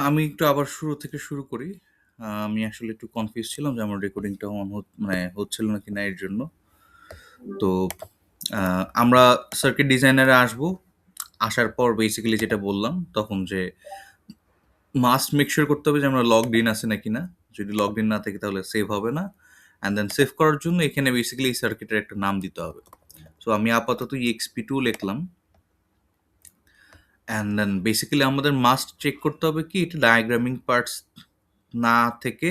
আমি একটু আবার শুরু থেকে শুরু করি। আমি আসলে একটু কনফিউজ ছিলাম যে আমার রেকর্ডিংটা অন মানে হচ্ছিল না কিনা এর জন্য। তো আমরা সার্কিট ডিজাইনারে আসবো। আসার পর বেসিক্যালি যেটা বললাম তখন যে মাস্ট মেক সিউর করতে হবে যে আমরা লগড ইন আছে নাকি না। যদি লগড ইন না থাকে তাহলে সেভ হবে না। অ্যান্ড দেন সেভ করার জন্য এখানে বেসিক্যালি এই সার্কিটের একটা নাম দিতে হবে। সো আমি আপাতত EXP2 লিখলাম। অ্যান্ড দেন বেসিক্যালি আমাদের মাস্ট চেক করতে হবে কি এটা ডায়াগ্রামিং পার্টস না থেকে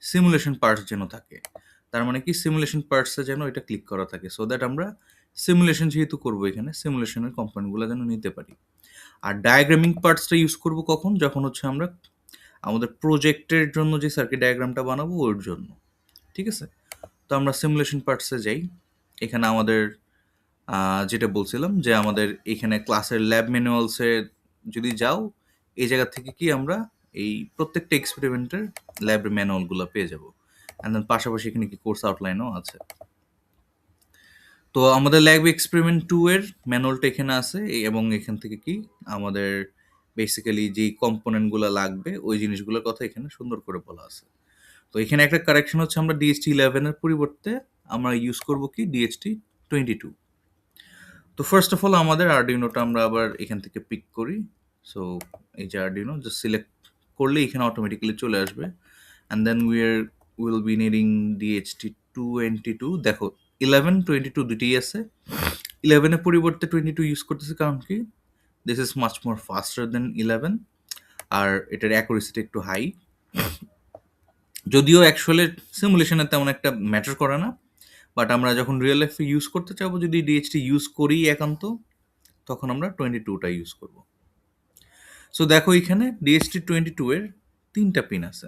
সিমুলেশন পার্টস যেন থাকে। তার মানে কি সিমুলেশন পার্টসে যেন এটা ক্লিক করা থাকে সো দ্যাট আমরা সিমুলেশন যেহেতু করবো এখানে সিমুলেশনের কম্পোনেন্টগুলো যেন নিতে পারি। আর ডায়াগ্রামিং পার্টসটা ইউজ করব কখন যখন হচ্ছে আমরা আমাদের প্রজেক্টের জন্য যে সার্কিট ডায়াগ্রামটা বানাবো ওর জন্য। ঠিক আছে, তো আমরা সিমুলেশন পার্টসে যাই। এখানে আমাদের যেটা বলছিলাম যে আমাদের এখানে ক্লাসের ল্যাব ম্যানুয়ালসে যদি যাও এই জায়গা থেকে কি আমরা এই প্রত্যেকটা এক্সপেরিমেন্টের ল্যাব ম্যানুয়ালগুলো পেয়ে যাব। অ্যান্ড দেন পাশাপাশি এখানে কি কোর্স আউটলাইনও আছে। তো আমাদের ল্যাব এক্সপেরিমেন্ট 2 এর ম্যানুয়ালটা এখানে আছে এবং এখান থেকে কি আমাদের বেসিক্যালি যেই কম্পোনেন্টগুলো লাগবে ওই জিনিসগুলোর কথা এখানে সুন্দর করে বলা আছে। তো এখানে একটা কারেকশন হচ্ছে আমরা DHT11 এর পরিবর্তে আমরা ইউজ করব কি DHT22। তো ফার্স্ট অফ অল আমাদের আরডিনোটা আমরা আবার এখান থেকে পিক করি। সো এই যে আরডিনো জাস্ট সিলেক্ট করলে এখানে অটোমেটিক্যালি চলে আসবে। And then will be needing DHT22। দেখো 11 22 দুটিই আছে। 11 এর পরিবর্তে 22 ইউজ করতেছে কারণ কি this is much more faster than 11 আর এটার অ্যাকুরেসিটা একটু হাই। যদিও অ্যাকচুয়ালি সিমুলেশনে তেমন একটা ম্যাটার করে না, বাট আমরা যখন রিয়েল লাইফে ইউজ করতে চাবো যদি ডিএইচটি ইউজ করি একান্ত তখন আমরা 22টা ইউজ করব। সো দেখো এখানে DHT22 এর 3টা পিন আছে।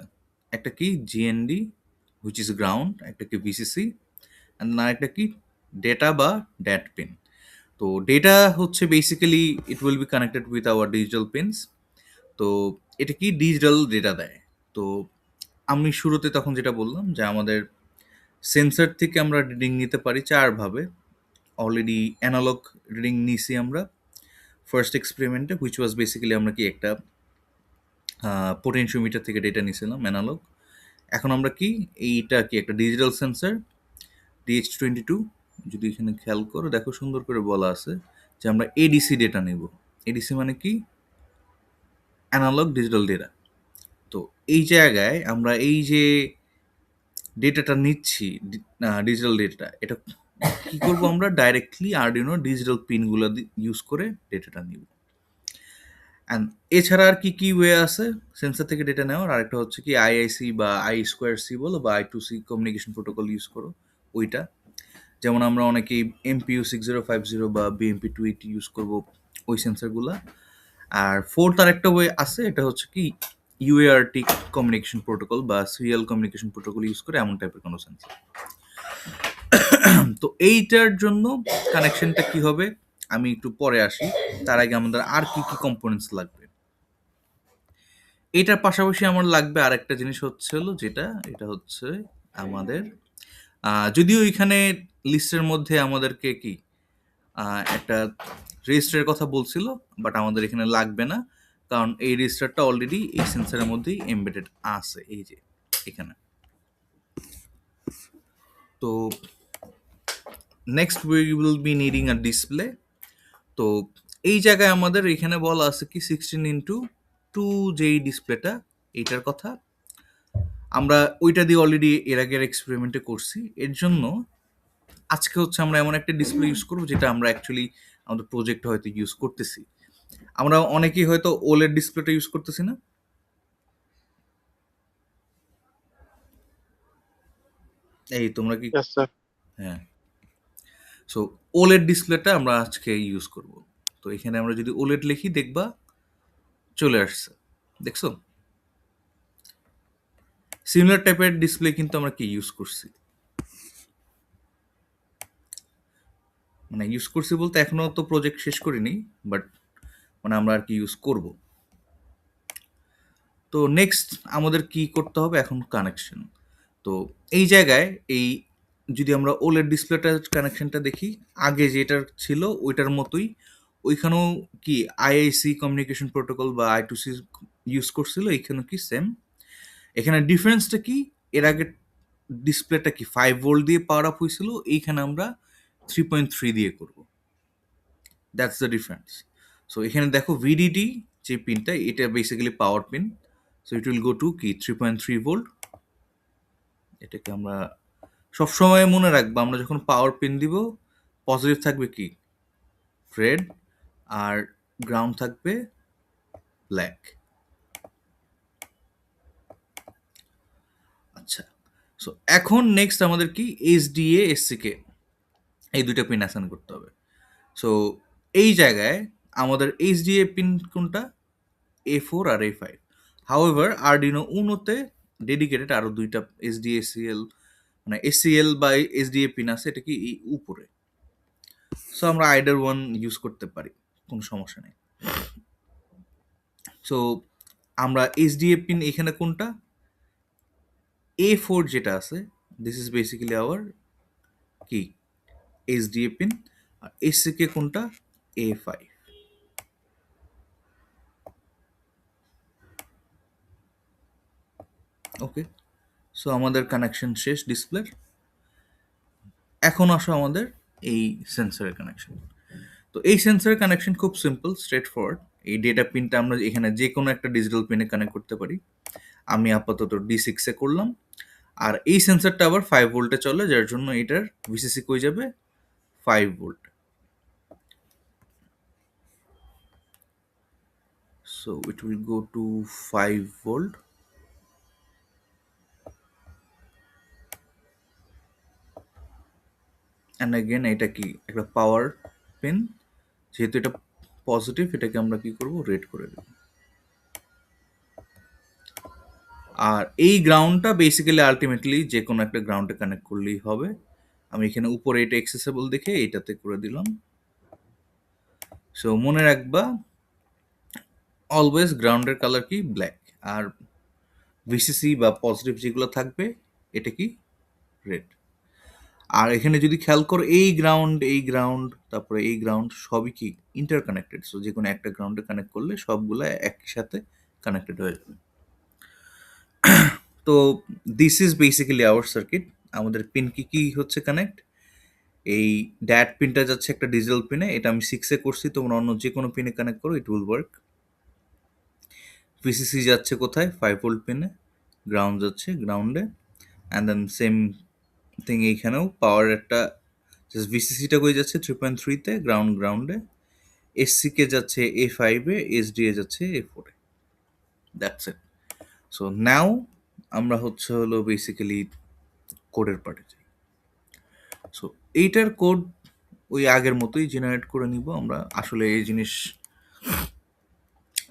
একটা কি GND হুইচ ইজ গ্রাউন্ড, একটা কি VCC অ্যান্ড আরেকটা কি ডেটা বা ড্যাট পিন। তো ডেটা হচ্ছে basically it will be connected with our digital pins. তো এটা কি ডিজিটাল ডেটা দেয়। তো আমি শুরুতে তখন যেটা বললাম যে আমাদের সেন্সর থেকে আমরা রিডিং নিতে পারি চারভাবে। অলরেডি অ্যানালগ রিডিং নিছি আমরা ফার্স্ট এক্সপেরিমেন্টে হুইচ ওয়াজ বেসিক্যালি আমরা কি একটা পোটেনশিওমিটার থেকে ডেটা নিয়েছিলাম অ্যানালগ। এখন আমরা কি এইটা কি একটা ডিজিটাল সেন্সর DH22। যদি এখানে খেয়াল করো দেখো সুন্দর করে বলা আছে যে আমরা ADC ডেটা নেব। ADC মানে কি অ্যানালগ ডিজিটাল ডেটা। তো এই জায়গায় আমরা এই যে ডেটাটা নিচ্ছি ডিজিটাল ডেটা এটা কি করব আমরা ডাইরেক্টলি আরডিনো ডিজিটাল পিনগুলো ইউজ করে ডেটাটা নিব। অ্যান্ড এছাড়া আর কি কি ওয়ে আছে সেন্সর থেকে ডেটা নেওয়ার? আরেকটা হচ্ছে কি আইআইসি বা I2C বলো বা I2C কমিউনিকেশন প্রোটোকল ইউজ করো ওইটা। যেমন আমরা অনেকেই MPU6050 বা BMP280 ইউজ করব ওই সেন্সরগুলো। আর ফোর্থ আর একটা ওয়ে আছে এটা হচ্ছে কি UART কমিউনিকেশন প্রোটোকল বা সিরিয়াল কমিউনিকেশন প্রোটোকল ইউজ করে এমন টাইপের কোনো সেন্সর। তো এইটার জন্য কানেকশনটা কি হবে আমি একটু পরে আসি। তার আগে আমাদের আর কি কি কম্পোনেন্টস লাগবে। এটার পাশাপাশি আমার লাগবে আরেকটা জিনিস হচ্ছে হলো যেটা এটা হচ্ছে আমাদের যদিও এখানে লিস্টের মধ্যে আমাদেরকে কি একটা রেজিস্টারের কথা বলছিল বাট আমাদের এখানে লাগবে না কারণ এই রেজিস্টারটা অলরেডি এই সেন্সরের মধ্যেই এমবেডেড আছে এই যে এখানে। তো next we will be needing a display. তো এই জায়গায় আমাদের এখানে বলা আছে কি 16:2 যেই ডিসপ্লেটা এইটার কথা আমরা ওইটা দিয়ে অলরেডি এর আগের এক্সপেরিমেন্টে করছি। এর জন্য আজকে হচ্ছে আমরা এমন একটা ডিসপ্লে ইউজ করবো যেটা আমরা অ্যাকচুয়ালি আমাদের প্রজেক্টে হয়তো ইউজ করতেছি। আমরা অনেকেই হয়তো ওলেড ডিসপ্লেটা ইউজ করতেছি না। এই তোমরা কি? Yes, sir. হ্যাঁ। সো ওলেড ডিসপ্লেটা আমরা আজকে ইউজ করব। তো এখানে আমরা যদি ওলেড লিখি দেখবা চলে আসছে, দেখছো? সিমিলার টাইপের ডিসপ্লে কিন্তু আমরা কি ইউজ করছি, মানে ইউজ করছি বলতে এখনো তো প্রজেক্ট শেষ করিনি বাট মানে আমরা আর কি ইউজ করব। তো নেক্সট আমাদের কি করতে হবে এখন কানেকশন। তো এই জায়গায় এই যদি আমরা ওলেড ডিসপ্লেটার কানেকশনটা দেখি আগে যেটা ছিল ওইটার মতোই ওইখানেও কি আইআইসি কমিউনিকেশন প্রোটোকল বা I2C ইউজ করছিল, এখানে কি সেম। এখানে ডিফারেন্সটা কি, এর আগে ডিসপ্লেটা কি 5 ভোল্ট দিয়ে পাওয়ার আপ হয়েছিল, এইখানে আমরা 3.3 দিয়ে করব। That's the difference. সো এখানে দেখো ভিডিডি যে পিনটা, এটা basically power pin. So it will go to কি 3.3 ভোল্ট। এটাকে আমরা সবসময় মনে রাখবো, আমরা যখন পাওয়ার পিন দিব, পজিটিভ থাকবে কি রেড, আর গ্রাউন্ড থাকবে ব্ল্যাক। আচ্ছা, সো এখন নেক্সট আমাদের কি এইচডিএ এসসিকে এই দুইটা পিন অ্যাসাইন করতে হবে। সো এই জায়গায় আমাদের এইচডিএ পিন কোনটা, A4 আর A5। হাউএভার আরডিনো উনোতে ডেডিকেটেড আরো দুইটা এসডিএসিএল, মানে এসসিএল বা এসডিএ পিন আছে, এটা কি এই উপরে। সো আমরা আইডার ওয়ান ইউজ করতে পারি, কোনো সমস্যা নেই। সো আমরা এইচডিএ পিন এখানে কোনটা, A4 যেটা আছে, দিস ইজ বেসিক্যালি আওয়ার কি এইচডিএ পিন। আর এসসিকে কোনটা, A5। ওকে, সো আমাদের কানেকশন শেষ ডিসপ্লের। এখন আসো আমাদের এই সেন্সরের কানেকশন। তো এই সেন্সরের কানেকশন খুব সিম্পল, স্ট্রেট ফরওয়ার্ড। এই ডেটা পিনটা আমরা এখানে যে কোনো একটা ডিজিটাল পিনে কানেক্ট করতে পারি। আমি আপাতত D6-এ করলাম। আর এই সেন্সরটা আবার 5 ভোল্টে চলে, যার জন্য এটার ভিসিসি কই যাবে 5 volt. So it will go to 5 volt. And again এটা কি একটা পাওয়ার পিন, যেহেতু এটা পজিটিভ, এটাকে আমরা কি করব, রেড করে দেব। আর এই গ্রাউন্ডটা বেসিক্যালি আলটিমেটলি যে কোনো একটা গ্রাউন্ডে কানেক্ট করলেই হবে। আমি এখানে উপরে এটা অ্যাক্সেসেবল দেখে এটাতে করে দিলাম। সো মনে রাখবা, অলওয়েজ গ্রাউন্ডের কালার কি ব্ল্যাক, আর ভিসিসি বা পজিটিভ যেগুলো থাকবে এটা কি রেড। আর এখানে যদি খেয়াল করো, এই গ্রাউন্ড তারপরে এই গ্রাউন্ড সবই কি ইন্টারকানেক্টেড। সো যে কোনো একটা গ্রাউন্ডে কানেক্ট করলে সবগুলো একই সাথে কানেক্টেড হয়ে যাবে। তো this is basically our circuit. আমাদের পিন কি কি হচ্ছে কানেক্ট, এই ড্যাট পিনটা যাচ্ছে একটা ডিজিটাল পিনে, এটা আমি 6-এ করছি, তোমরা অন্য যে কোনো পিনে কানেক্ট করো, ইট উইল ওয়ার্ক। ভিসিসি যাচ্ছে কোথায়, 5 ভোল্ট পিনে, গ্রাউন্ড যাচ্ছে গ্রাউন্ডে। অ্যান্ড দেন সেম থিং এইখানেও পাওয়ার একটা ভিসিসিটা কই যাচ্ছে 3.3-তে, গ্রাউন্ডে। এসসিকে যাচ্ছে A5-এ, এসডিএ যাচ্ছে A4-এ। That's it. সো নাও আমরা হচ্ছে হলো বেসিক্যালি কোডের পার্টে যাই। সো এইটার কোড ওই আগের মতোই জেনারেট করে নিব আমরা। আসলে এই জিনিস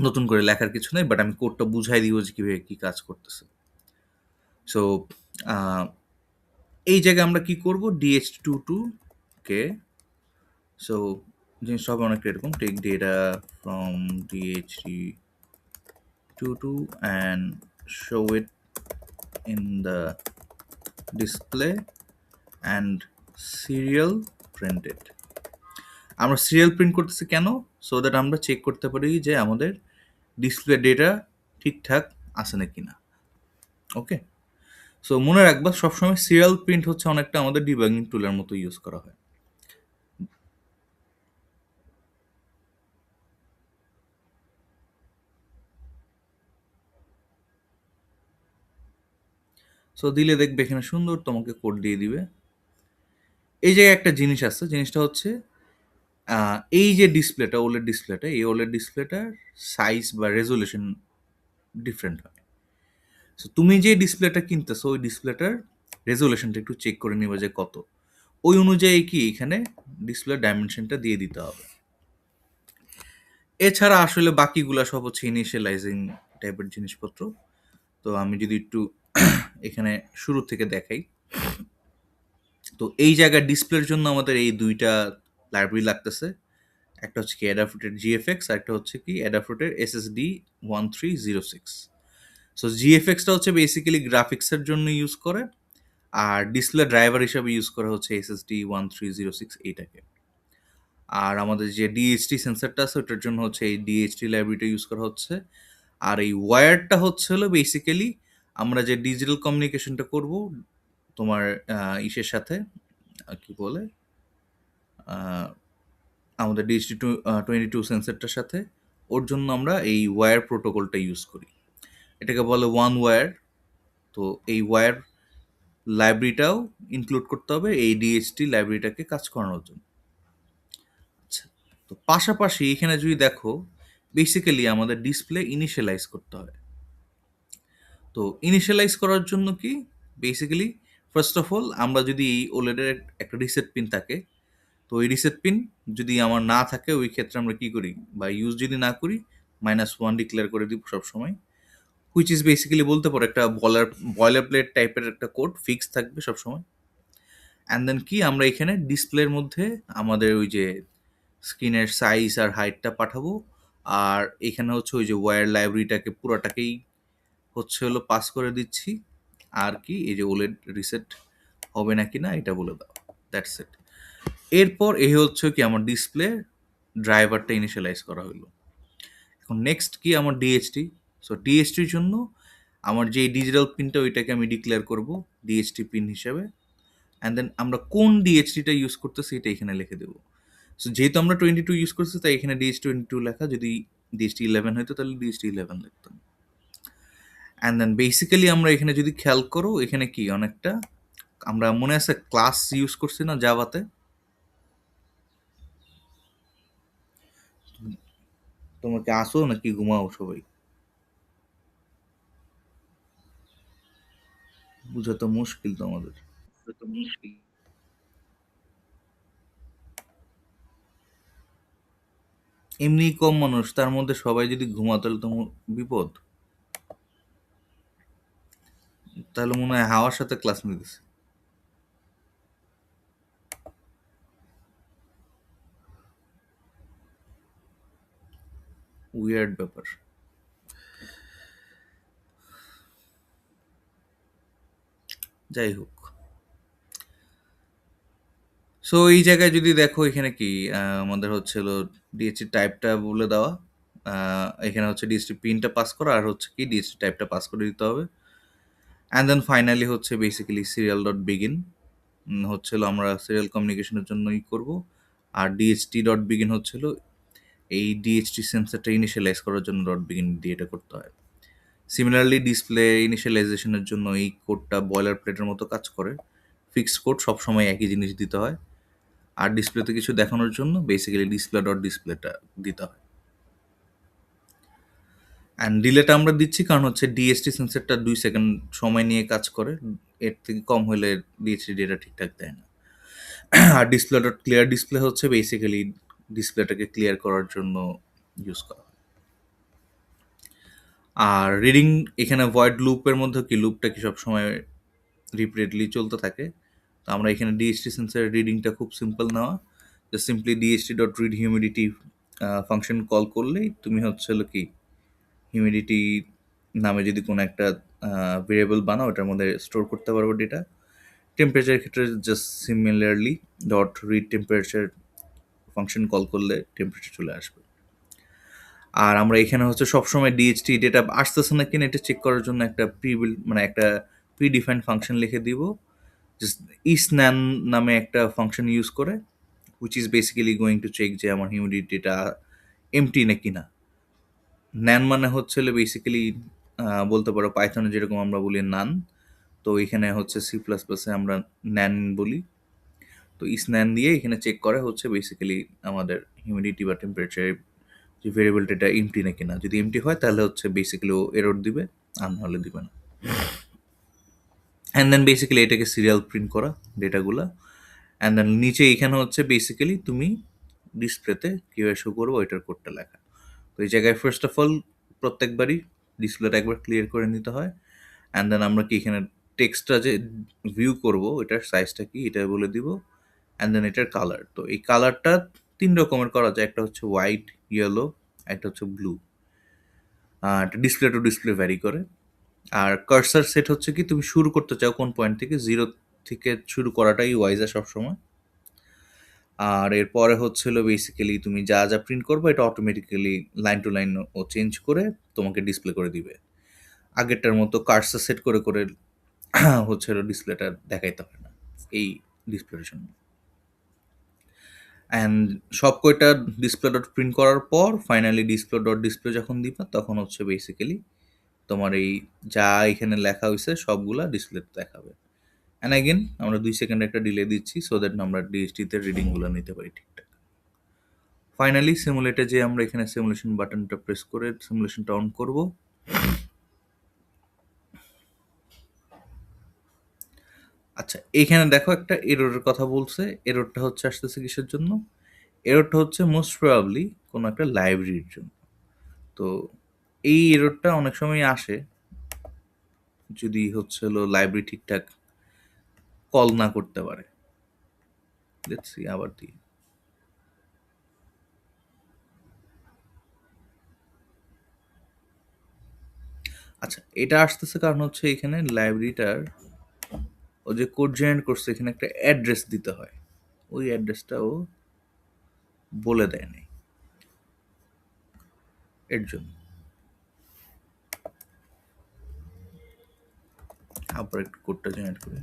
নতুন করে লেখার কিছু নেই, বাট আমি কোডটা বুঝাই দিব যে কীভাবে কী কাজ করতেছে। সো এই জায়গায় আমরা কি করব, DH22-কে, সো জিনিসটা হবে অনেকটা এরকম, take data from DH22 and show it in the display and serial printed. আমরা সিরিয়াল প্রিন্ট করতেছি কেন, সো দ্যাট আমরা চেক করতে পারি যে আমাদের ডিসপ্লে ডেটা ঠিকঠাক আছে নাকি না। ওকে, সো মনে রাখবা সবসময় সিরিয়াল প্রিন্ট হচ্ছে অনেকটা আমাদের ডিবাগিং টুলের মতো ইউজ করা হয়। সো দিলে দেখবে এখানে সুন্দর তোমাকে কোড দিয়ে দিবে। এই জায়গায় একটা জিনিস আছে, জিনিসটা হচ্ছে এই যে ডিসপ্লেটা, ওলেড ডিসপ্লেটা, এই ওলেড ডিসপ্লেটার সাইজ বা রেজলিউশন ডিফারেন্ট হয়। সো তুমি যে ডিসপ্লেটা কিনতেছো, ওই ডিসপ্লেটার রেজলিউশনটা একটু চেক করে নিবে যে কত, ওই অনুযায়ী কি এখানে ডিসপ্লে ডাইমেনশনটা দিয়ে দিতে হবে। এছাড়া আসলে বাকিগুলা সব হচ্ছে ইনিশিয়ালাইজিং টাইপের জিনিসপত্র। তো আমি যদি একটু এখানে শুরু থেকে দেখাই, তো এই জায়গায় ডিসপ্লের জন্য আমাদের এই দুইটা লাইব্রেরি লাগতেছে। একটা হচ্ছে কি অ্যাডাফ্রুটের GFX, আর একটা হচ্ছে কি অ্যাডাফ্রুটের SSD1306। সো GFX-টা হচ্ছে বেসিক্যালি গ্রাফিক্সের জন্য ইউজ করে, আর ডিসপ্লে ড্রাইভার হিসাবে ইউজ করা হচ্ছে SSD1306 এইটাকে। আর আমাদের যে DHT সেন্সারটা আছে, ওটার জন্য হচ্ছে এই DHT লাইব্রেরিটা ইউজ করা হচ্ছে। আর এই ওয়্যারটা হচ্ছে হলো বেসিক্যালি আমরা যে ডিজিটাল কমিউনিকেশনটা করব তোমার ইসের সাথে কি বলে আহ, আমাদের DHT-22 সেন্সরটার সাথে, ওর জন্য আমরা এই ওয়্যার প্রোটোকলটা ইউজ করি। এটাকে বলে ওয়ান ওয়্যার। তো এই ওয়্যার লাইব্রেরিটাও ইনক্লুড করতে হবে এই ডিএইচটি লাইব্রেরিটাকে কাজ করানোর জন্য। আচ্ছা, তো পাশাপাশি এখানে যদি দেখো বেসিক্যালি আমাদের ডিসপ্লে ইনিশিয়ালাইজ করতে হয়। তো ইনিশিয়ালাইজ করার জন্য কি বেসিক্যালি ফার্স্ট অফ অল আমরা যদি এই ওলেডের একটা রিসেট পিন থাকে, তো ওই রিসেট পিন যদি আমার না থাকে ওই ক্ষেত্রে আমরা কি করি বা ইউজ যদি না করি -1 ডিক্লেয়ার করে দিব সবসময়, হুইচ ইজ বেসিক্যালি বলতে পারো একটা বয়লার প্লেট টাইপের একটা কোড ফিক্স থাকবে সবসময়। অ্যান্ড দেন কি আমরা এখানে ডিসপ্লের মধ্যে আমাদের ওই যে স্ক্রিনের সাইজ আর হাইটটা পাঠাবো, আর এখানে হচ্ছে ওই যে ওয়্যার লাইব্রেরিটাকে পুরোটাকেই হচ্ছে হলো পাস করে দিচ্ছি। আর কি এই যে ওলেড রিসেট হবে নাকি না এটা বলে দাও, দ্যাটস ইট। এরপর এই হচ্ছে কি আমার ডিসপ্লে ড্রাইভারটা ইনিশিয়ালাইজ করা হলো। এখন নেক্সট কি আমার ডিএইচটি। সো ডিএইচটির জন্য আমার যে ডিজিটাল পিনটা ওইটাকে আমি ডিক্লেয়ার করব ডিএইচটি পিন হিসাবে। অ্যান্ড দেন আমরা কোন ডিএইচটিটা ইউজ করতেছি এটা এখানে লিখে দেবো। সো যেহেতু আমরা 22 ইউজ করছি তাই এখানে DH-22 লেখা, যদি DHT-11 হইতো তাহলে DHT-11 লিখতাম। অ্যান্ড দেন বেসিক্যালি আমরা এখানে যদি খেয়াল করো এখানে কি অনেকটা আমরা মনে আছে ক্লাস ইউজ করছি না জাভাতে, তোমাকে আসো নাকি ঘুমাও সবাই, বুঝা তো মুশকিল তোমাদের। এমনি কম মানুষ তার মধ্যে সবাই যদি ঘুমাতো তাহলে তো বিপদ। তাহলে মনে হয় হাওয়ার সাথে ক্লাস নিতেছে। উইয়ার্ড ব্যাপার। যাই হোক, সো এই জায়গায় যদি দেখো এখানে কি আমাদের হচ্ছে হলো ডিএসসি টাইপটা বলে দেওয়া, এখানে হচ্ছে ডিএসসি পিনটা পাস করা আর হচ্ছে কি ডিএসসি টাইপটা পাস করে দিতে হবে। অ্যান্ড দেন ফাইনালি হচ্ছে বেসিক্যালি সিরিয়াল ডট বিগিন হচ্ছিল আমরা সিরিয়াল কমিউনিকেশনের জন্যই করব। আর ডিএসটি ডট বিগিন হচ্ছিল এই ডিএইচটি সেন্সরটা ইনিশিয়ালাইজ করার জন্য ডট বিগিন দিয়ে এটা করতে হয়। সিমিলারলি ডিসপ্লে ইনিশিয়ালাইজেশনের জন্য এই কোডটা বয়লার প্লেটের মতো কাজ করে, ফিক্সড কোড সবসময় একই জিনিস দিতে হয়। আর ডিসপ্লেতে কিছু দেখানোর জন্য বেসিক্যালি ডিসপ্লে ডট ডিসপ্লেটা দিতে হয়। অ্যান্ড ডিলেটা আমরা দিচ্ছি কারণ হচ্ছে ডিএসটি সেন্সরটা 2 সেকেন্ড সময় নিয়ে কাজ করে, এর থেকে কম হলে ডিএসটি ডেটা ঠিকঠাক দেয় না। আর ডিসপ্লে ডট ক্লিয়ার ডিসপ্লে হচ্ছে বেসিক্যালি ডিসপ্লেটাকে ক্লিয়ার করার জন্য ইউজ করা হয়। আর রিডিং এখানে ভয়েড লুপের মধ্যে কি লুপটা কি সবসময় রিপিটেডলি চলতে থাকে। তো আমরা এখানে ডিএসটি সেন্সরের রিডিংটা খুব সিম্পল নেওয়া, যে simply DST dot read humidity function call করলেই তুমি হচ্ছে হলো কি হিউমিডিটি নামে যদি কোনো একটা ভেরিয়েবল বানাও ওটার মধ্যে স্টোর করতে পারবো ডেটা। টেম্পারেচারের ক্ষেত্রে just similarly dot read temperature function call করলে টেম্পারেচার চলে আসবে। আর আমরা এখানে হচ্ছে সবসময় ডিএইচটি ডেটা আসতেছে না কিনা এটা চেক করার জন্য একটা মানে একটা প্রিডিফাইন্ড ফাংশন লিখে দিব, জাস্ট ইসন্যান নামে একটা ফাংশন ইউজ করে, which is basically going to check যে আমার হিউমিডিটিটা এমটি নাকি না। ন্যান মানে হচ্ছে বেসিক্যালি বলতে পারো পাইথনে যেরকম আমরা বলি নান, তো এখানে হচ্ছে সি প্লাস প্লাসে আমরা ন্যান বলি। তো ইসন্যান দিয়ে এখানে চেক করে হচ্ছে বেসিক্যালি আমাদের হিউমিডিটি বা টেম্পারেচার যে ভেরিয়েবলটা এটা এমটি নাকি না। যদি এমটি হয় তাহলে হচ্ছে বেসিক্যালি ও এরর দিবে, আর নাহলে দিবে না। অ্যান্ড দেন বেসিক্যালি এটাকে সিরিয়াল প্রিন্ট করা ডেটাগুলো। অ্যান্ড দেন নিচে এখানে হচ্ছে বেসিক্যালি তুমি ডিসপ্লেতে কীভাবে শো করবো ওইটার কোডটা লেখা। তো এই জায়গায় ফার্স্ট অফ অল প্রত্যেকবারই ডিসপ্লেটা একবার ক্লিয়ার করে নিতে হয়। অ্যান্ড দেন আমরা কি এখানে টেক্সটটা যে ভিউ করবো ওইটার সাইজটা কি এটা বলে দিব। অ্যান্ড দেন এটার কালার, তো এই কালারটা 3 রকমের করা যায়, একটা হচ্ছে হোয়াইট, ইয়েলো, একটা হচ্ছে ব্লু। এটা ডিসপ্লে টু ডিসপ্লে ভ্যারি করে। আর কার্সার সেট হচ্ছে কি তুমি শুরু করতে চাও কোন পয়েন্ট থেকে, 0 থেকে শুরু করাটাই ওয়াইজা সবসময়। আর এরপরে হচ্ছিল বেসিক্যালি তুমি যা যা প্রিন্ট করবে এটা automatically line to line O change করে তোমাকে ডিসপ্লে করে দিবে। আগেরটার মতো কার্সর সেট করে করে হচ্ছিল ডিসপ্লেটা দেখাইতে হয় না এই ডিসপ্লের জন্য। অ্যান্ড সব কয়টা ডিসপ্লে ডট প্রিন্ট করার পর ফাইনালি ডিসপ্লে ডট ডিসপ্লে যখন দিবা তখন হচ্ছে বেসিক্যালি তোমার এই যা এখানে লেখা হয়েছে সবগুলা ডিসপ্লেতে দেখাবে। অ্যান্ড অ্যাগেন আমরা 2 সেকেন্ড একটা ডিলে দিচ্ছি সো দ্যাট আমরা ডিএসটিতে রিডিংগুলো নিতে পারি ঠিকঠাক। ফাইনালি সিমুলেটে যে আমরা এখানে সিমুলেশন বাটনটা প্রেস করে সিমুলেশনটা অন করব। আচ্ছা, এইখানে দেখো একটা এররের কথা বলছে। এররটা হচ্ছে আসতেছে কিসের জন্য? এররটা হচ্ছে মোস্ট প্রবাবলি কোনো একটা লাইব্রেরির জন্য। তো এই এররটা অনেক সময় আসে যদি হচ্ছে হলো লাইব্রেরি ঠিকঠাক কল না করতে পারে। লেটস সি আবার দিই। আচ্ছা, এটা আসতেছে কারণ হচ্ছে এখানে লাইব্রেরিটার ও যে কোড জেনারেট করছে এখানে একটা অ্যাড্রেস দিতে হয়। ওই অ্যাড্রেসটা ও বলে দেয় নাই এর জন্য। আবার একটু কোডটা জেনারেট করি।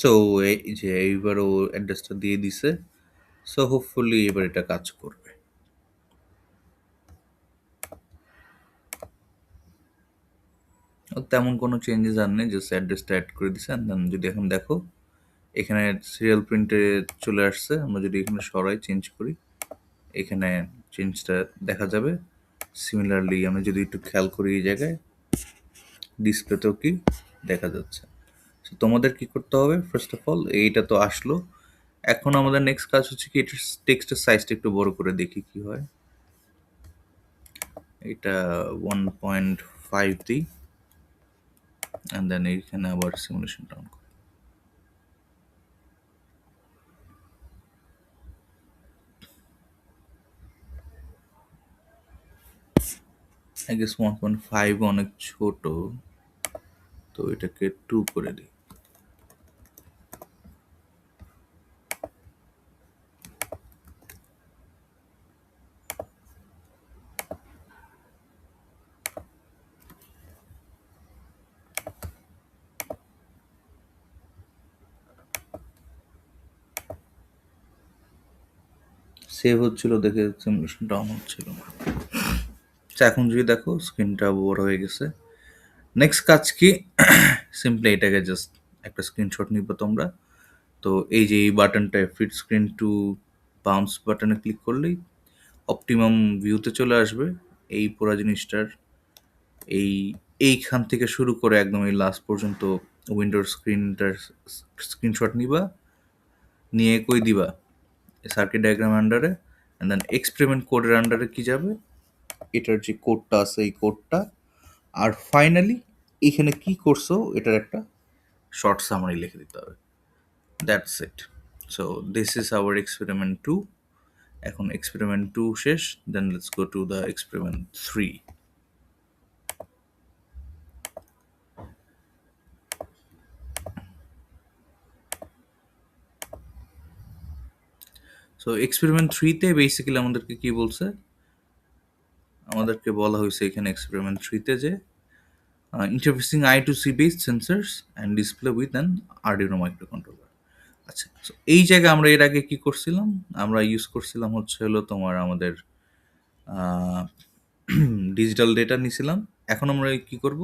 সো এই যে এইবার ও অ্যাড্রেসটা দিয়ে দিছে। সো হোপফুলি এবার এটা কাজ করবে। তেমন কোনো চেঞ্জেস আর নেই, জাস্ট অ্যাড্রেসটা অ্যাড করে দিছে। অ্যান্ড দেন যদি এখন দেখো এখানে সিরিয়াল প্রিন্টে চলে আসছে। আমরা যদি এখানে সরাই চেঞ্জ করি এখানে চেঞ্জটা দেখা যাবে। সিমিলারলি আমরা যদি একটু খেয়াল করি এই জায়গায় ডিসপ্লেতেও কি দেখা যাচ্ছে। তো তোমাদের কি করতে হবে? ফার্স্ট অফ অল এইটা তো আসলো। এখন আমাদের নেক্সট কাজ হচ্ছে কি এটা টেক্সটের সাইজটা একটু বড় করে দেখি কি হয়। এটা 1.5 দিই অ্যান্ড দেন এইখানে আবার সিমুলেশনটা অন করি। আই গেস 1.5 অনেক ছোট, তো এটাকে 2 করে দিই। সেভ হচ্ছিল দেখে সিমুলেশনটা অন হচ্ছিল না। আচ্ছা, এখন যদি দেখো স্ক্রিনটা বড় হয়ে গেছে। নেক্সট কাজ কি? সিম্পলি এটাকে জাস্ট একটা স্ক্রিনশট নিবে তোমরা। তো এই যে এই বাটনটা ফিট স্ক্রিন টু বাউন্স বাটনে ক্লিক করলেই অপটিমাম ভিউতে চলে আসবে। এই পুরো জিনিসটার এই এইখান থেকে শুরু করে একদম এই লাস্ট পর্যন্ত উইন্ডোর স্ক্রিনটার স্ক্রিনশট নিবা, নিয়ে কই দিবা সার্কিট ডায়াগ্রাম আন্ডারে। অ্যান্ড দেন এক্সপেরিমেন্ট কোডের আন্ডারে কি যাবে, এটার যে কোডটা আছে এই কোডটা। আর ফাইনালি এখানে কি করছো এটার একটা শর্ট সামারি লিখে দিতে হবে। That's it. So this is our experiment 2। এখন এক্সপেরিমেন্ট 2 শেষ, then let's go to the experiment 3। So experiment 3-তে বেসিক্যালি আমাদেরকে কি বলছে? আমাদেরকে বলা হয়েছে এখানে এক্সপেরিমেন্ট 3-তে যে interfacing I2C based sensors and display with an Arduino microcontroller. আচ্ছা, সো এই জায়গায় আমরা এর আগে কি করছিলাম? আমরা ইউজ করছিলাম হচ্ছে হলো তোমার আমাদের ডিজিটাল ডেটা নিছিলাম। এখন আমরা কি করব?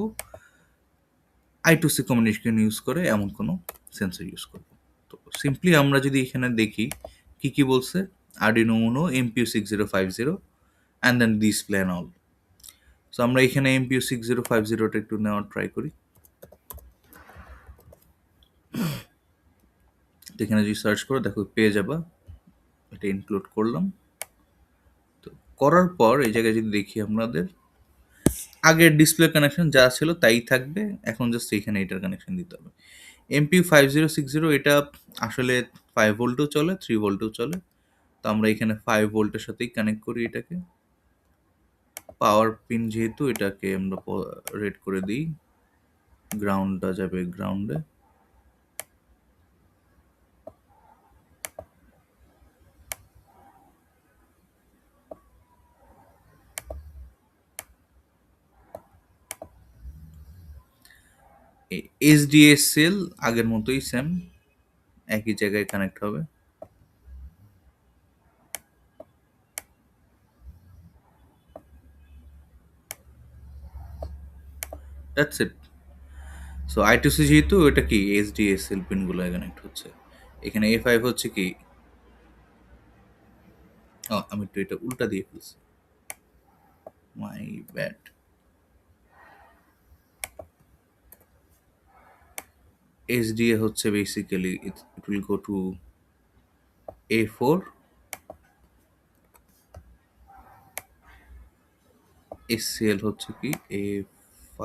I2C কমিউনিকেশন ইউজ করে এমন কোনো সেন্সর ইউজ করব। তো সিম্পলি আমরা যদি এখানে দেখি কি কি বলছে, Arduino Uno MPU 6050 and then display and all. So আমরা এখানে এমপিউ 6050টা একটু নেওয়ার ট্রাই করি। তো এখানে যদি সার্চ করো দেখো পেয়ে যাবা, এটা ইনক্লুড করলাম। তো করার পর এই জায়গায় যদি দেখি আমাদের আগের ডিসপ্লে কানেকশন যা ছিল তাই থাকবে, এখন জাস্ট এখানে এটার কানেকশন দিতে হবে। এমপিউ 5060 এটা আসলে 5 ভোল্টও চলে, 3 ভোল্টও চলে। তো আমরা এখানে 5 ভোল্টের সাথেই কানেক্ট করি এটাকে। পাওয়ার পিন যেহেতু এটাকে আমরা রেড করে দিই, গ্রাউন্ডটা যাবে গ্রাউন্ডে। এসডিএসএল আগের মতোই সেম, একই জায়গায় কানেক্ট হবে। That's it. সো আই2সি যেহেতু এটা কি এসডিএসএল পিনগুলো কানেক্ট হচ্ছে। এখানে A5 হচ্ছে কি, আমি একটু এটা উল্টা দিয়ে ফেলছি, মাই ব্যাড। SDA হচ্ছে basically it will go to A4, SCL হচ্ছে কি A5।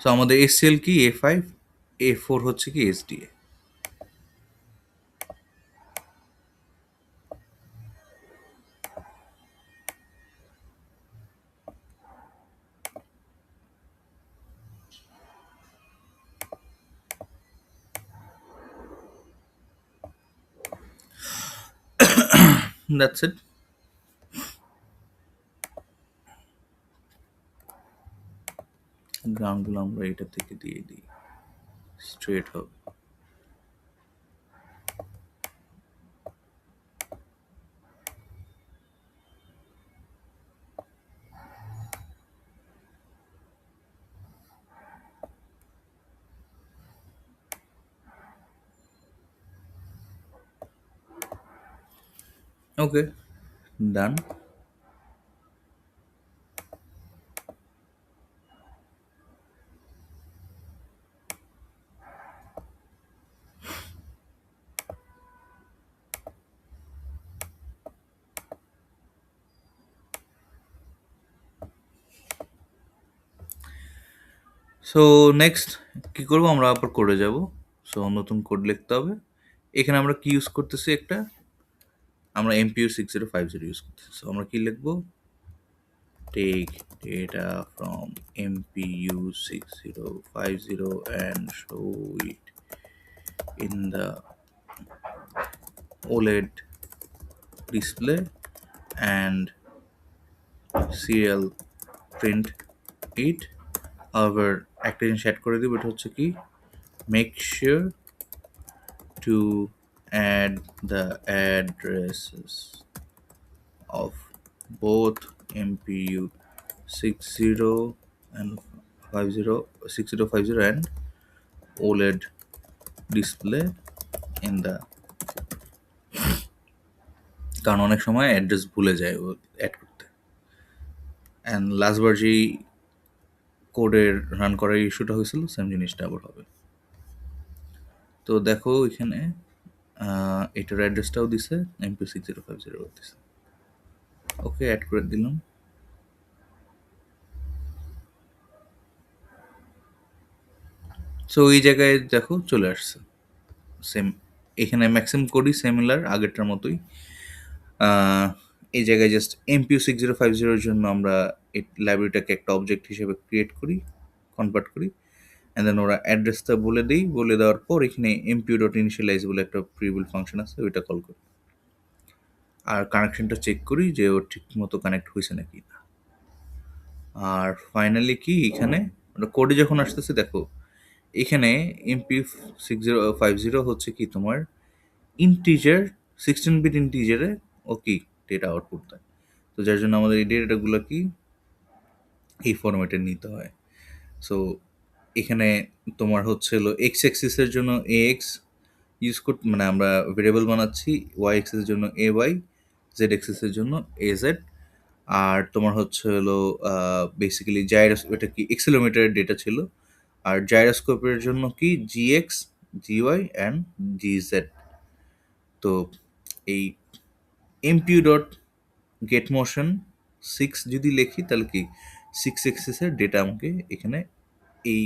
সো আমাদের SCL কি A5, A4 হচ্ছে কি SDA। That's it. গ্রাউন্ডগুলো আমরা এটা থেকে দিয়ে দিই, স্ট্রেট হবে। ওকে, ডান। সো নেক্সট কি করবো, আমরা আবার কোডে যাব। সো নতুন কোড লিখতে হবে। এখানে আমরা কি ইউজ করতেছি, আমরা MPU 6050 ইউজ করতেছি। সো আমরা কি লিখবো, take data from MPU 6050 and show it in the OLED display and serial print it। আবার একটা জিনিস অ্যাড করে দিব, এটা হচ্ছে কি make sure to add the addresses of both MPU 60 and 50 6050 and OLED display in the, কারণ অনেক সময় অ্যাড্রেস ভুলে যায় ও অ্যাড করতে। অ্যান্ড লাস্টবার যেই কোডের রান করার ইস্যুটা হয়েছিল সেম জিনিসটা আবার হবে। তো দেখো এখানে এটার অ্যাড্রেসটাও দিছে, MPU 6050 দিছে। ওকে, অ্যাড করে দিলাম। সো এই জায়গায় দেখো চলে আসছে সেম, এখানে ম্যাক্সিমাম কোডই সিমিলার আগেরটার মতোই। এই জায়গায় জাস্ট MPU 6050 জন্য আমরা এই লাইব্রেরিটাকে একটা অবজেক্ট হিসেবে ক্রিয়েট করি, কনভার্ট করি, অ্যান্ড দেন ওরা অ্যাড্রেসটা বলে দিই, বলে দেওয়ার পর এখানে MPU.initialize বলে একটা প্রিবিল ফাংশন আছে, ওইটা কল করি। আর কানেকশনটা চেক করি যে ও ঠিক মতো কানেক্ট হয়েছে নাকি না। আর ফাইনালি কি এখানে কোডে যখন আসতেছে দেখো, এখানে MPU 6050 হচ্ছে কি তোমার ইন্টিজার, 16 বিট ইন্টিজারে ও কি ডেটা আউটপুট দেয়। তো যার জন্য আমাদের এই ডেটাগুলো কি এই ফরম্যাটে নিতে হয়। সো এখানে তোমার হচ্ছে হলো এক্স অ্যাক্সিসের জন্য AX, ইউজ করতে মানে আমরা ভেরিয়েবল বানাচ্ছি ওয়াই এক্সিসের জন্য এ ওয়াই, জেড এক্সিসের জন্য এ জেড। আর তোমার হচ্ছে হলো বেসিক্যালি জাইরোস, এটা কি এক্সেলোমিটারের ডেটা ছিল। আর জাইরোস্কোপের জন্য কি জিএক্স, জিওয়াই অ্যান্ড জিজেড। তো এই এমপিউ ডট গেট মোশন 6 যদি লিখি তাহলে কি 6 এক্সিসের ডেটা আমাকে এখানে এই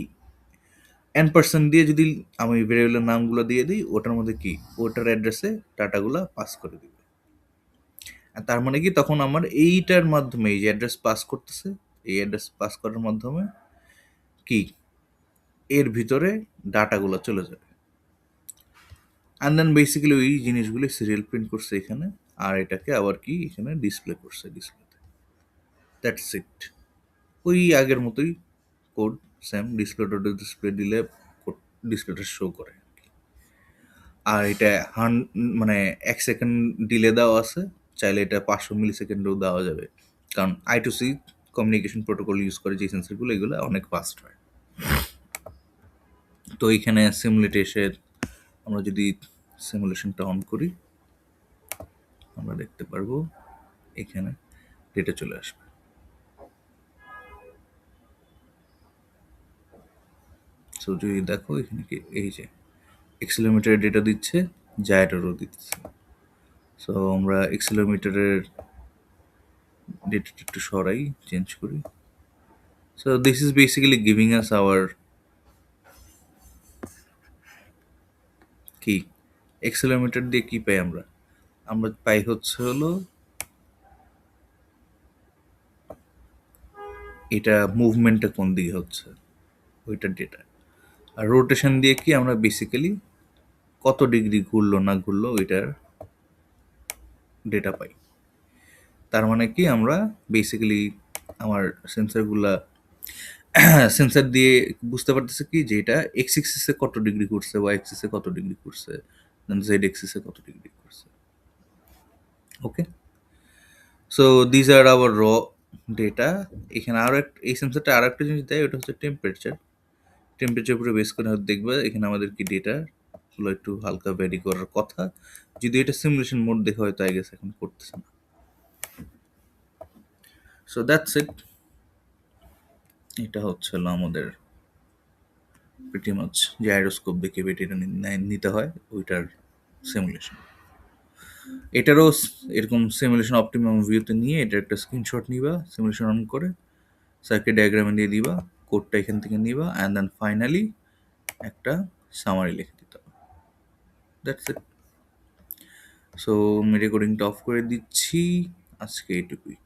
n% দিয়ে যদি আমি ভেরিয়েবলের নামগুলো দিয়ে দিই, ওটার মধ্যে কি ওটার অ্যাড্রেসে ডাটাগুলো পাস করে দিবে। আর তার মানে কি তখন আমার এইটার মাধ্যমে এই যে অ্যাড্রেস পাস করতেছে, এই অ্যাড্রেস পাস করার মাধ্যমে কি এর ভিতরে ডাটাগুলো চলে যাবে। অ্যান্ড দেন বেসিক্যালি ওই জিনিসগুলি সিরিয়াল প্রিন্ট করছে এখানে, আর এটাকে আবার কি এখানে ডিসপ্লে করছে ডিসপ্লেতে। That's it. ওই আগের মতোই code, same display dot display দিলে ডিসপ্লেটা শো করে। আর এটা মানে 1 সেকেন্ড ডিলে দেওয়া আছে, চাইলে এটা 500 মিলি সেকেন্ডেও দেওয়া যাবে, কারণ I2C কমিউনিকেশন প্রোটোকল ইউজ করে যে সেন্সরগুলো, এগুলো অনেক ফাস্ট হয়। তো এইখানে সিমুলেটে এসে আমরা যদি সিমুলেশনটা অন করি, আমরা দেখতে পারবো এখানে ডেটা চলে আসবে। সো যদি দেখো এখানে কি এই যে এক্সেলোমিটারের ডেটা দিচ্ছে, জায়াটারও দিচ্ছে। সো আমরা এক্সেলোমিটারের ডেটাটা একটু সরাই, চেঞ্জ করি। So this is basically giving us our কি এক্সেলোমিটার দিয়ে কি পাই আমরা, আমরা পাই হচ্ছে হলো এটা মুভমেন্টটা কোন দিকে হচ্ছে ওইটার ডেটা। আর রোটেশন দিয়ে কি আমরা বেসিক্যালি কত ডিগ্রি ঘুরলো না ঘুরলো ওইটার ডেটা পাই। তার মানে কি আমরা বেসিক্যালি আমার সেন্সার দিয়ে বুঝতে পারতেছে কি যে এটা এক্স এক্সিসে কত ডিগ্রি ঘুরছে, ওয়াই এক্সিসে কত ডিগ্রি ঘুরছে, জেড এক্সিসে কত ডিগ্রি ঘুরছে। ওকে, সো দিজ আর আওয়ার র ডেটা। এখানে আরও এই সেন্সারটা আরও একটা জিনিস দেয়, ওটা হচ্ছে টেম্পারেচার। টেম্পারেচার উপরে বেস করে হয়তো দেখবে এখানে আমাদের কি ডেটাগুলো একটু হালকা ভ্যারি করার কথা, যদি এটা সিমুলেশন মোড দেখে হয়তো আই গেস এখন করতেছে না। So that's it. এটা হচ্ছে আমাদের প্রিটি মাচ জাইরোস্কোপ দেখে বেটিটা নিতে হয় ওইটার সিমুলেশন। এটারও এরকম সিমুলেশন অপটিমাম ভিউতে নিয়ে এটা একটা স্ক্রিনশট নিবা, সিমুলেশন অন করে সার্কিট ডায়াগ্রামে দিয়ে দিবা, কোডটা এখান থেকে নিবা, অ্যান্ড দেন ফাইনালি একটা সামারি লিখে দিতে হবে। That's it. সো আমি রেকর্ডিংটা অফ করে দিচ্ছি, আজকে এইটুকুই।